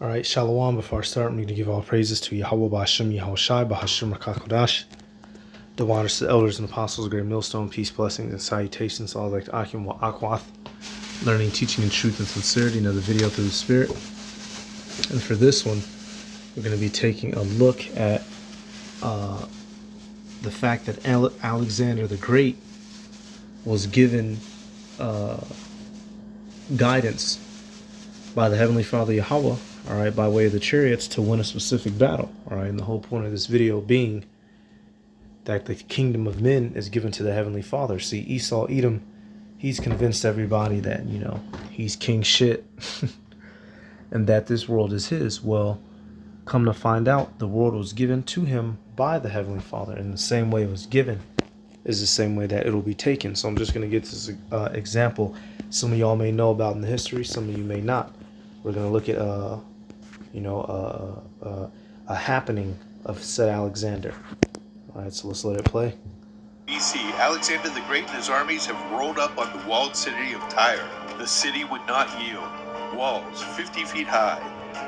All right, Shalom. Before I start, I'm going to give all praises to Yahweh Ba'Shem Yahushai Ba'Hashem Rakakodash. The waters to the elders and apostles, great millstone, peace, blessings, and salutations. All like Akim wa Akwath, learning, teaching in truth and sincerity. Another video through the Spirit. And for this one, we're going to be taking a look at the fact that Alexander the Great was given guidance by the Heavenly Father Yahweh, all right, by way of the chariots to win a specific battle, all right. And the whole point of this video being that the kingdom of men is given to the Heavenly Father. See, Esau Edom, he's convinced everybody that, you know, he's king shit and that this world is his. Well, come to find out, the world was given to him by the Heavenly Father, and the same way it was given is the same way that it'll be taken. So I'm just going to get this example. Some of y'all may know about in the history, some of you may not. We're going to look at a happening of said Alexander. All right, so let's let it play. BC, Alexander the Great and his armies have rolled up on the walled city of Tyre. The city would not yield. Walls 50 feet high,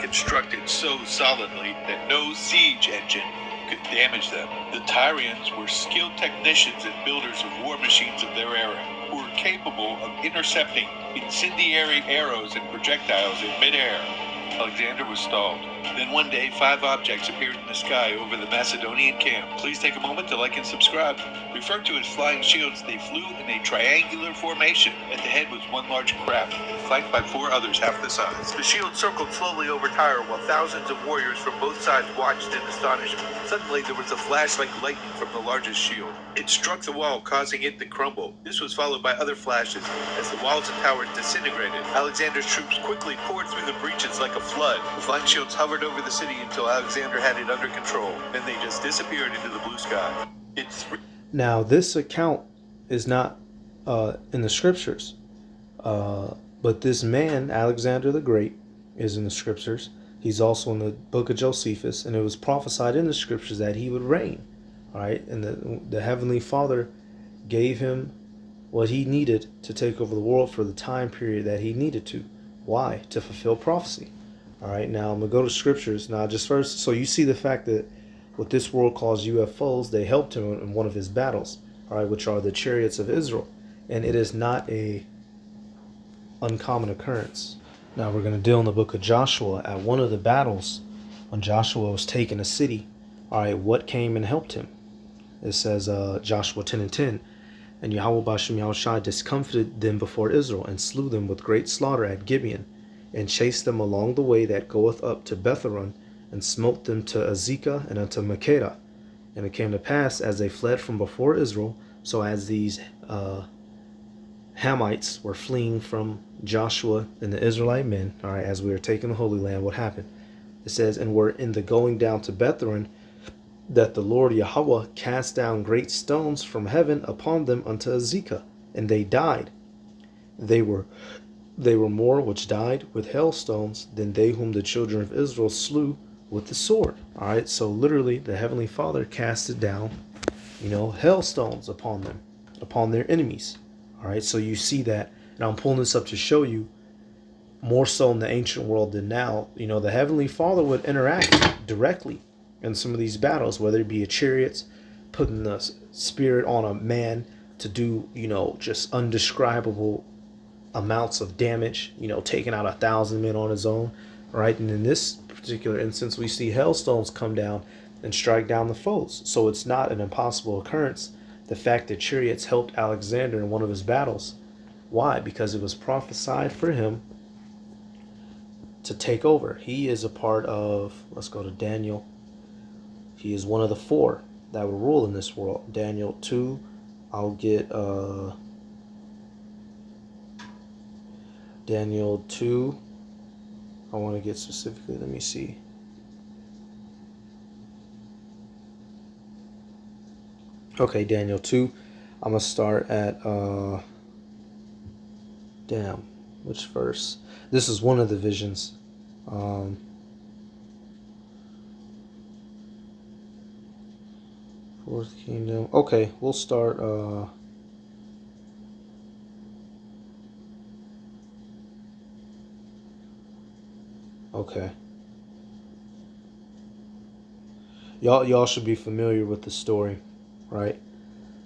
constructed so solidly that no siege engine could damage them. The Tyrians were skilled technicians and builders of war machines of their era, who were capable of intercepting incendiary arrows and projectiles in midair. Alexander was stalled. Then one day, 5 objects appeared in the sky over the Macedonian camp. Please take a moment to like and subscribe. Referred to as flying shields, they flew in a triangular formation. At the head was one large craft, flanked by 4 others half the size. The shield circled slowly over Tyre while thousands of warriors from both sides watched in astonishment. Suddenly, there was a flash like lightning from the largest shield. It struck the wall, causing it to crumble. This was followed by other flashes as the walls and towers disintegrated. Alexander's troops quickly poured through the breaches like a flood. The flying shields hovered over the city until Alexander had it under control. Then they just disappeared into the blue sky. Now, this account is not in the scriptures, but this man, Alexander the Great, is in the scriptures. He's also in the book of Josephus, and it was prophesied in the scriptures that he would reign. All right, and the Heavenly Father gave him what he needed to take over the world for the time period that he needed to. Why? To fulfill prophecy. All right, now I'm going to go to scriptures. Now, just first, so you see the fact that what this world calls UFOs, they helped him in one of his battles, all right, which are the chariots of Israel. And it is not a uncommon occurrence. Now, we're going to deal in the book of Joshua. At one of the battles, when Joshua was taking a city, all right, what came and helped him? It says, Joshua 10:10, and Yahweh Ba'Shem Yahushai discomfited them before Israel, and slew them with great slaughter at Gibeon, and chased them along the way that goeth up to Betharon, and smote them to Azekah and unto Makkedah. And it came to pass, as they fled from before Israel, so as these Hamites were fleeing from Joshua and the Israelite men, all right, as we were taking the Holy Land, what happened? It says, and were in the going down to Betharon, that the Lord Yahweh cast down great stones from heaven upon them unto Azekah, and they died. They were more which died with hailstones than they whom the children of Israel slew with the sword. All right, so literally the Heavenly Father casted down, hailstones upon them, upon their enemies. All right, so you see that, and I'm pulling this up to show you, more so in the ancient world than now, the Heavenly Father would interact directly in some of these battles, whether it be a chariots, putting the spirit on a man to do, just undescribable amounts of damage, taking out 1,000 men on his own, right? And in this particular instance, we see hailstones come down and strike down the foes. So it's not an impossible occurrence, the fact that chariots helped Alexander in one of his battles. Why? Because it was prophesied for him to take over. He is a part of, let's go to Daniel. He is one of the 4 that will rule in this world. Daniel 2, I'll get Daniel 2, I want to get specifically, let me see. Okay, Daniel 2, I'm going to start at, which verse? This is one of the visions. Fourth kingdom. Okay, we'll start, okay. Y'all should be familiar with the story, right?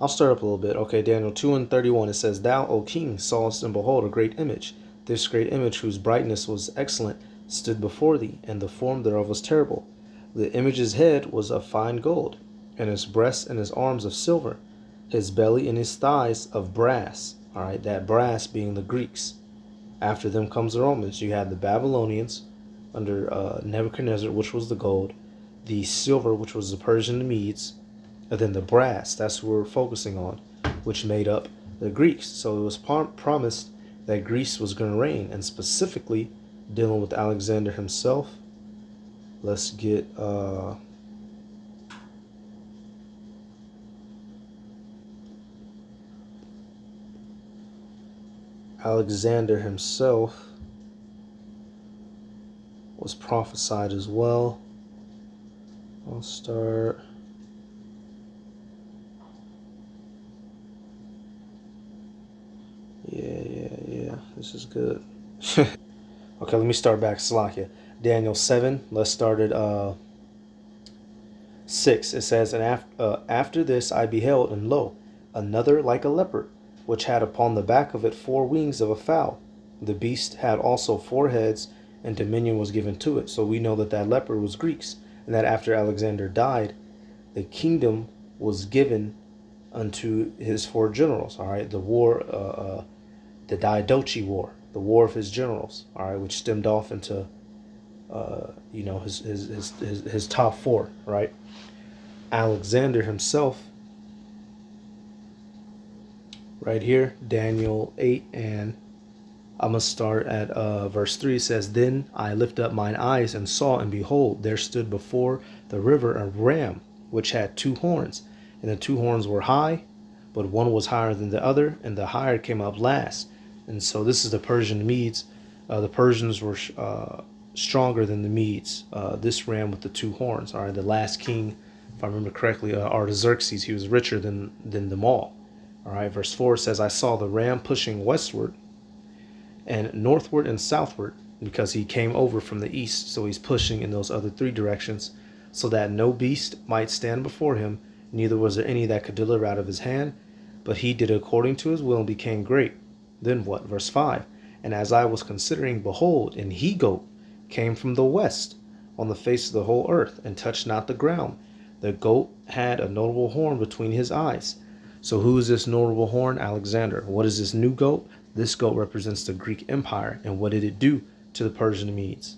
I'll start up a little bit. Okay, Daniel 2 and 31, it says, Thou, O king, sawest and behold a great image. This great image, whose brightness was excellent, stood before thee, and the form thereof was terrible. The image's head was of fine gold, and his breasts and his arms of silver, his belly and his thighs of brass. All right, that brass being the Greeks. After them comes the Romans. You had the Babylonians under Nebuchadnezzar, which was the gold, the silver, which was the Persian and Medes, and then the brass, that's what we're focusing on, which made up the Greeks. So it was promised that Greece was going to reign, and specifically dealing with Alexander himself. Let's get Alexander himself was prophesied as well. I'll start. Yeah. This is good. Okay, let me start back. Salakia. Daniel 7. Let's start at 6. It says, And after this I beheld, and lo, another like a leopard, which had upon the back of it 4 wings of a fowl. The beast had also 4 heads, and dominion was given to it. So we know that that leopard was Greeks, and that after Alexander died, the kingdom was given unto his 4 generals. All right, the war, the Diadochi War, the war of his generals. All right, which stemmed off into, his top 4. Right, Alexander himself. Right here, Daniel 8, and I'm going to start at verse 3. It says, Then I lifted up mine eyes and saw, and behold, there stood before the river a ram, which had 2 horns. And the 2 horns were high, but one was higher than the other, and the higher came up last. And so this is the Persian Medes. The Persians were stronger than the Medes. This ram with the 2 horns. All right, the last king, if I remember correctly, Artaxerxes, he was richer than them all. All right, verse 4 says, I saw the ram pushing westward and northward and southward, because he came over from the east. So he's pushing in those other 3 directions, so that no beast might stand before him, neither was there any that could deliver out of his hand. But he did according to his will and became great. Then what? Verse 5. And as I was considering, behold, an he-goat came from the west on the face of the whole earth, and touched not the ground. The goat had a notable horn between his eyes. So who is this notable horn? Alexander. What is this new goat? This goat represents the Greek Empire. And what did it do to the Persian Medes?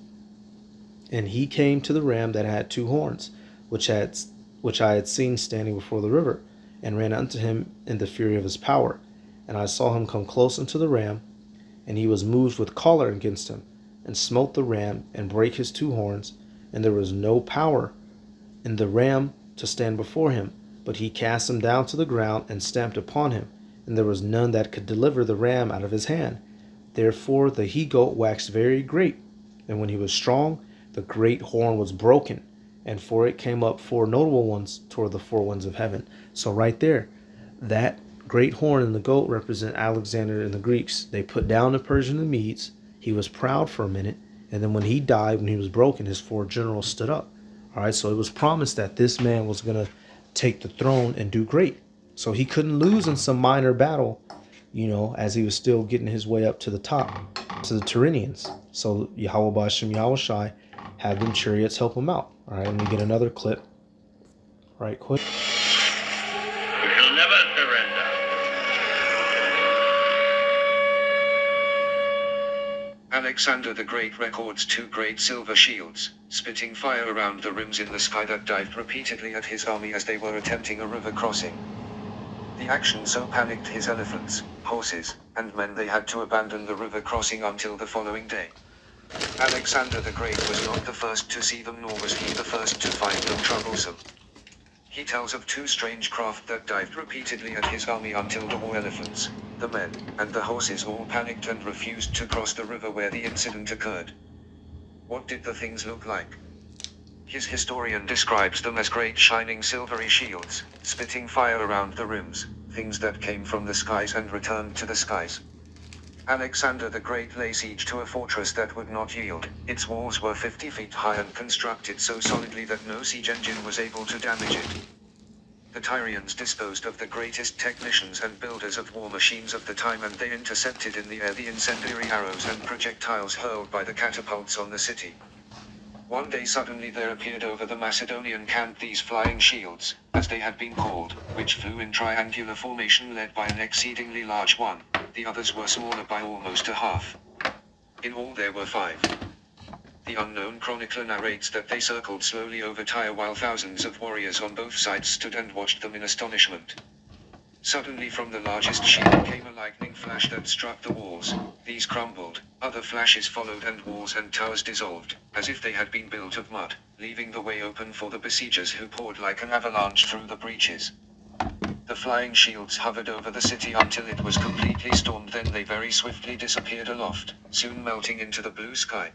And he came to the ram that had 2 horns, which I had seen standing before the river, and ran unto him in the fury of his power. And I saw him come close unto the ram, and he was moved with choler against him, and smote the ram, and brake his 2 horns, and there was no power in the ram to stand before him. But he cast him down to the ground, and stamped upon him, and there was none that could deliver the ram out of his hand. Therefore the he-goat waxed very great, and when he was strong, the great horn was broken, and for it came up 4 notable ones toward the 4 winds of heaven. So right there, that great horn and the goat represent Alexander and the Greeks. They put down the Persian and Medes. He was proud for a minute, and then when he died, when he was broken, his 4 generals stood up. All right, so it was promised that this man was going to take the throne and do great. So he couldn't lose in some minor battle, as he was still getting his way up to the top, to the Tyrians. So Yahweh Ba'ashem Yahweh Shai had them chariots help him out. All right, let me get another clip right quick. We shall never surrender. Alexander the Great records 2 great silver shields, spitting fire around the rims in the sky that dived repeatedly at his army as they were attempting a river crossing. The action so panicked his elephants, horses, and men they had to abandon the river crossing until the following day. Alexander the Great was not the first to see them, nor was he the first to find them troublesome. He tells of 2 strange craft that dived repeatedly at his army until the war elephants, the men, and the horses all panicked and refused to cross the river where the incident occurred. What did the things look like? His historian describes them as great shining silvery shields, spitting fire around the rims, things that came from the skies and returned to the skies. Alexander the Great lay siege to a fortress that would not yield. Its walls were 50 feet high and constructed so solidly that no siege engine was able to damage it. The Tyrians disposed of the greatest technicians and builders of war machines of the time, and they intercepted in the air the incendiary arrows and projectiles hurled by the catapults on the city. One day suddenly there appeared over the Macedonian camp these flying shields, as they had been called, which flew in triangular formation led by an exceedingly large one. The others were smaller by almost a half. In all there were 5. The unknown chronicler narrates that they circled slowly over Tyre while thousands of warriors on both sides stood and watched them in astonishment. Suddenly from the largest shield came a lightning flash that struck the walls. These crumbled, other flashes followed, and walls and towers dissolved, as if they had been built of mud, leaving the way open for the besiegers who poured like an avalanche through the breaches. The flying shields hovered over the city until it was completely stormed, then they very swiftly disappeared aloft, soon melting into the blue sky.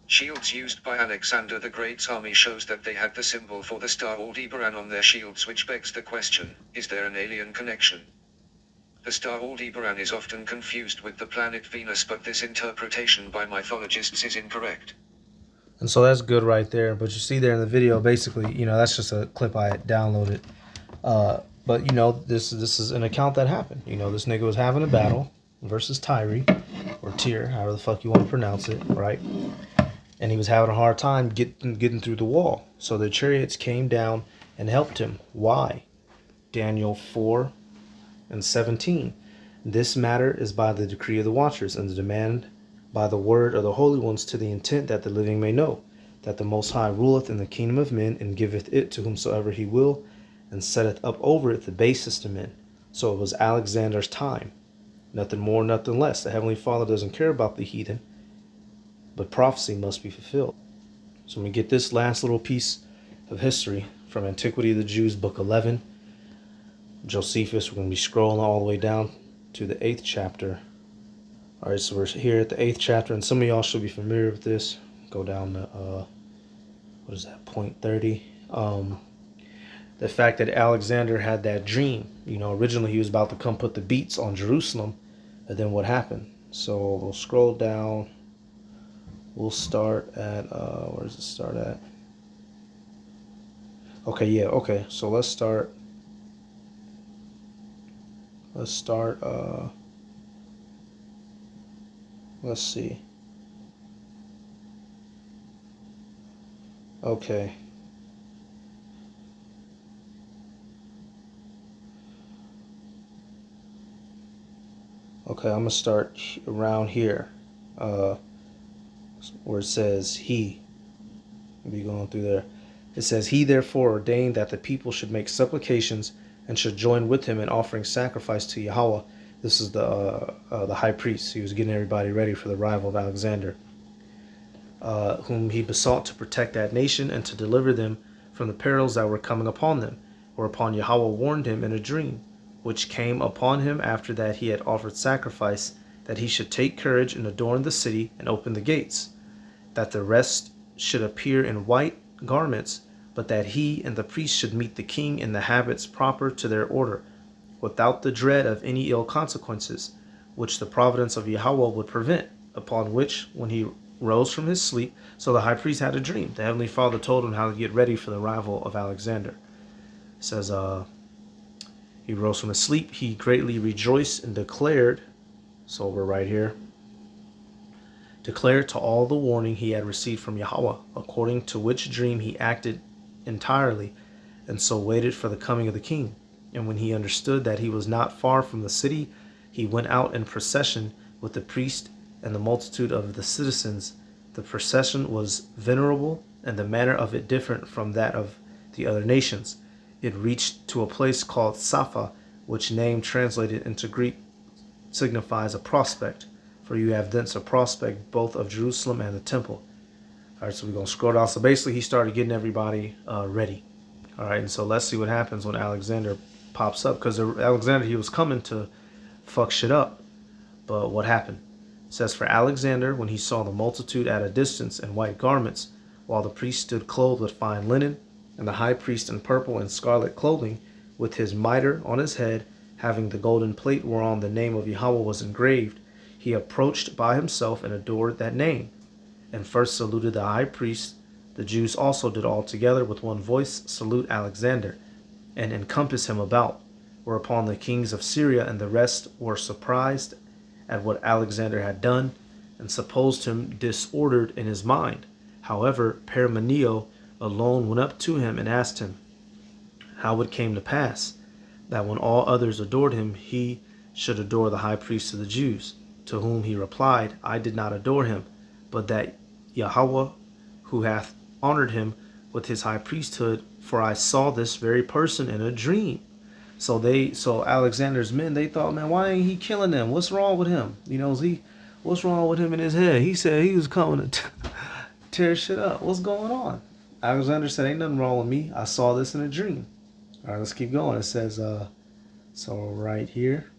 Shields used by Alexander the Great's army shows that they had the symbol for the star Aldebaran on their shields, which begs the question, is there an alien connection? The star Aldebaran is often confused with the planet Venus, but this interpretation by mythologists is incorrect. And so that's good right there. But you see there in the video, basically, that's just a clip I downloaded. But this is an account that happened. This nigga was having a battle versus Tyre, or Tyr, however the fuck you want to pronounce it, right? And he was having a hard time getting through the wall. So the chariots came down and helped him. Why? Daniel 4:17. This matter is by the decree of the watchers, and the demand by the word of the holy ones, to the intent that the living may know, that the Most High ruleth in the kingdom of men, and giveth it to whomsoever he will, and setteth up over it the basest of men. So it was Alexander's time. Nothing more, nothing less. The Heavenly Father doesn't care about the heathen, but prophecy must be fulfilled. So we get this last little piece of history from Antiquity of the Jews, Book 11. Josephus, we're going to be scrolling all the way down to the 8th chapter. All right, so we're here at the 8th chapter, and some of y'all should be familiar with this. Go down to, what is that, point 30. The fact that Alexander had that dream. Originally he was about to come put the beats on Jerusalem, and then what happened? So we'll scroll down. We'll start at, where does it start at? Okay, so let's start, let's see. Okay. Okay, I'm going to start around here. Where it says he. I'll be going through there. It says, he therefore ordained that the people should make supplications and should join with him in offering sacrifice to Yahweh. This is the high priest. He was getting everybody ready for the arrival of Alexander, whom he besought to protect that nation and to deliver them from the perils that were coming upon them. Whereupon Yahweh warned him in a dream, which came upon him after that he had offered sacrifice, that he should take courage and adorn the city and open the gates, that the rest should appear in white garments, but that he and the priest should meet the king in the habits proper to their order, without the dread of any ill consequences, which the providence of Yahweh would prevent. Upon which, when he rose from his sleep, so the high priest had a dream. The Heavenly Father told him how to get ready for the arrival of Alexander. It says, he rose from his sleep, he greatly rejoiced and declared, so we're right here, declared to all the warning he had received from Yahweh, according to which dream he acted entirely, and so waited for the coming of the king. And when he understood that he was not far from the city, he went out in procession with the priest and the multitude of the citizens. The procession was venerable, and the manner of it different from that of the other nations. It reached to a place called Sapha, which name translated into Greek signifies a prospect, for you have thence a prospect both of Jerusalem and the temple. All right, so we're going to scroll down. So basically he started getting everybody ready. All right, and so let's see what happens when Alexander pops up, because Alexander, he was coming to fuck shit up. But what happened? It says, for Alexander, when he saw the multitude at a distance in white garments, while the priest stood clothed with fine linen, and the high priest in purple and scarlet clothing, with his mitre on his head, having the golden plate whereon the name of Yahweh was engraved, he approached by himself and adored that name, and first saluted the high priest. The Jews also did all together with one voice salute Alexander, and encompass him about. Whereupon the kings of Syria and the rest were surprised at what Alexander had done, and supposed him disordered in his mind. However, Parmenio alone went up to him and asked him how it came to pass that when all others adored him, he should adore the high priest of the Jews. To whom he replied, I did not adore him, but that Yahweh, who hath honored him with his high priesthood, for I saw this very person in a dream. So Alexander's men, they thought, man, why ain't he killing them? What's wrong with him? What's wrong with him in his head? He said he was coming to tear shit up. What's going on? Alexander said, ain't nothing wrong with me. I saw this in a dream. All right, let's keep going. It says, so right here,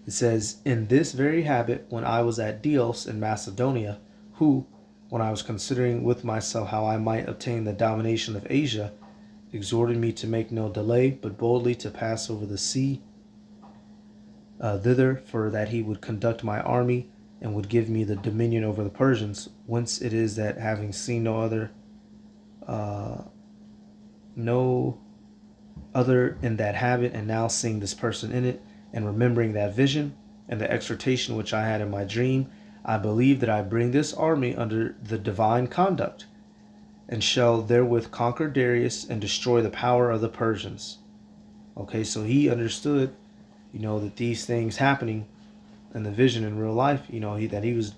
it says, in this very habit, when I was at Dios in Macedonia, who, when I was considering with myself how I might obtain the domination of Asia, exhorted me to make no delay, but boldly to pass over the sea thither, for that he would conduct my army, and would give me the dominion over the Persians, whence it is that having seen no other in that habit, and now seeing this person in it, and remembering that vision, and the exhortation which I had in my dream, I believe that I bring this army under the divine conduct, and shall therewith conquer Darius, and destroy the power of the Persians. Okay, so he understood, that these things happening in the vision in real life, that he was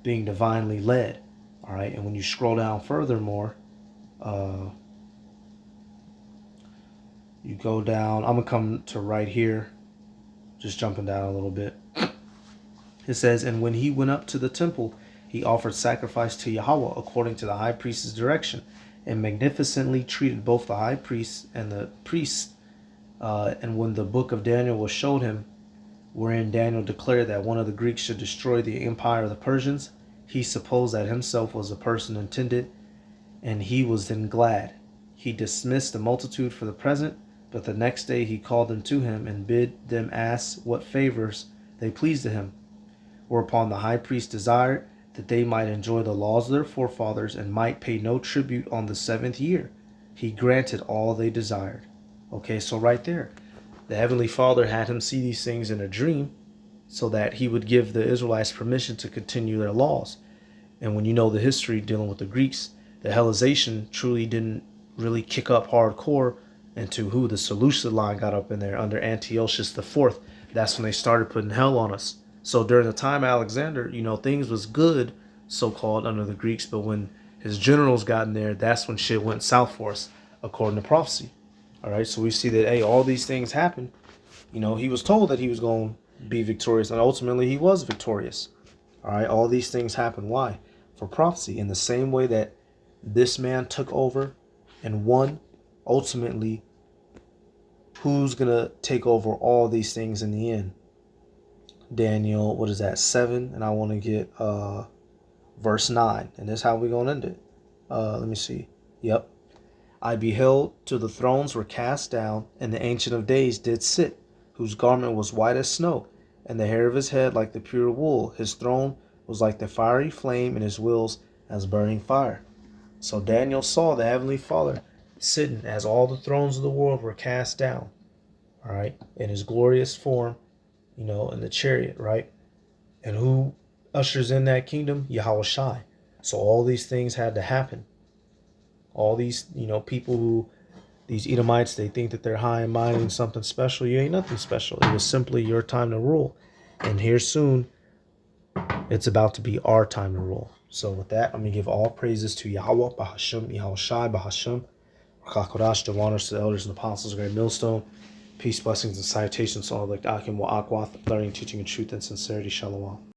being divinely led. All right, and when you scroll down furthermore, you go down, I'm going to come to right here, just jumping down a little bit. It says, and when he went up to the temple, he offered sacrifice to Yahweh according to the high priest's direction, and magnificently treated both the high priest and the priests. And when the book of Daniel was showed him, wherein Daniel declared that one of the Greeks should destroy the empire of the Persians, he supposed that himself was the person intended, and he was then glad. He dismissed the multitude for the present, but the next day he called them to him, and bid them ask what favors they pleased to him. Whereupon the high priest desired that they might enjoy the laws of their forefathers, and might pay no tribute on the 7th year. He granted all they desired. Okay, so right there, the Heavenly Father had him see these things in a dream, so that he would give the Israelites permission to continue their laws. And when you know the history dealing with the Greeks, the Hellenization truly didn't really kick up hardcore into who the Seleucid line got up in there under Antiochus IV. That's when they started putting hell on us. So during the time of Alexander, things was good, so-called, under the Greeks, but when his generals got in there, that's when shit went south for us, according to prophecy. All right, so we see that, hey, all these things happened. He was told that he was going to be victorious, and ultimately he was victorious. All right, all these things happened. Why? For prophecy. In the same way that this man took over and won, ultimately, who's going to take over all these things in the end? Daniel, 7? And I want to get verse 9. And that's how we're going to end it. Let me see. Yep. I beheld till the thrones were cast down, and the Ancient of Days did sit, whose garment was white as snow, and the hair of his head like the pure wool. His throne was like the fiery flame, and his wheels as burning fire. So Daniel saw the Heavenly Father sitting as all the thrones of the world were cast down, all right, in his glorious form, in the chariot, right? And who ushers in that kingdom? Yahweh Shai. So all these things had to happen. All these, people who, these Edomites, they think that they're high and mighty and something special. You ain't nothing special. It was simply your time to rule. And here soon, it's about to be our time to rule. So with that, I'm going to give all praises to Yahweh, Bahashem, Yahweh Shai, Bahashem, Rakakodash, the honors to the elders and apostles, great millstone. Peace, blessings, and salutations to all like Akim wa Akwath, learning, teaching, and truth and sincerity. Shalom.